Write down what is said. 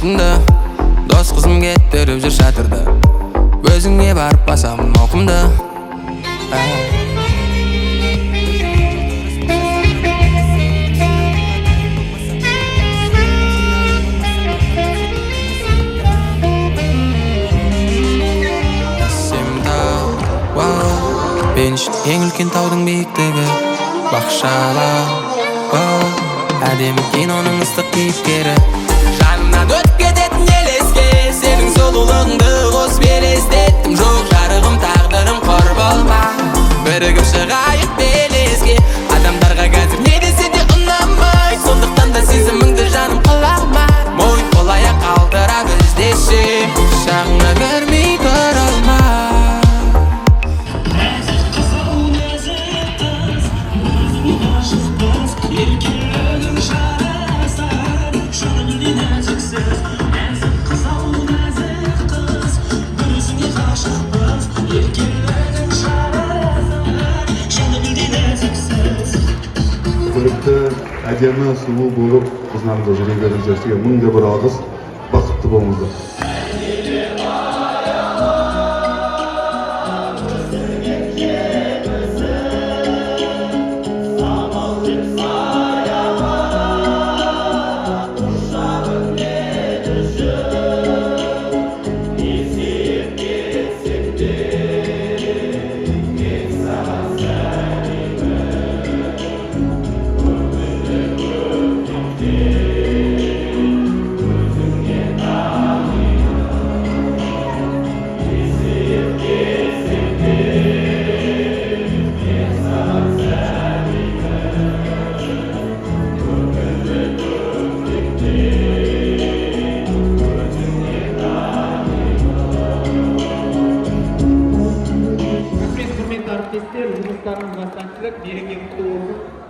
алтынды. Дос қызым кеттеріп жүр шатырды, өзіңе барып басамын мауқымды. Мен үшін ең үлкен таудың биіктігі бақшала, әдемі киноның ыстық кейіпкері. Жанымнан өтіп кететін елеске сенің сұлулығыңды қосып елестеттім. Жоқ жарығым тағдырым қор болма, бірігіп шығайық белеске. Адамдарға қазір не десе де ұнамай, сондықтан да сезіміңді жаным қылама. Мойын қол-аяқ қалдыра біздеші, шағыңа көрмей тұра алма. Көрікті, әдемі, сұлу болып, қыздарымызды жүре беріңіздер. Сізге мың бір алғыс, бақытты болыңыздар. Жұмыстарымыз бастан береке құтты болсын.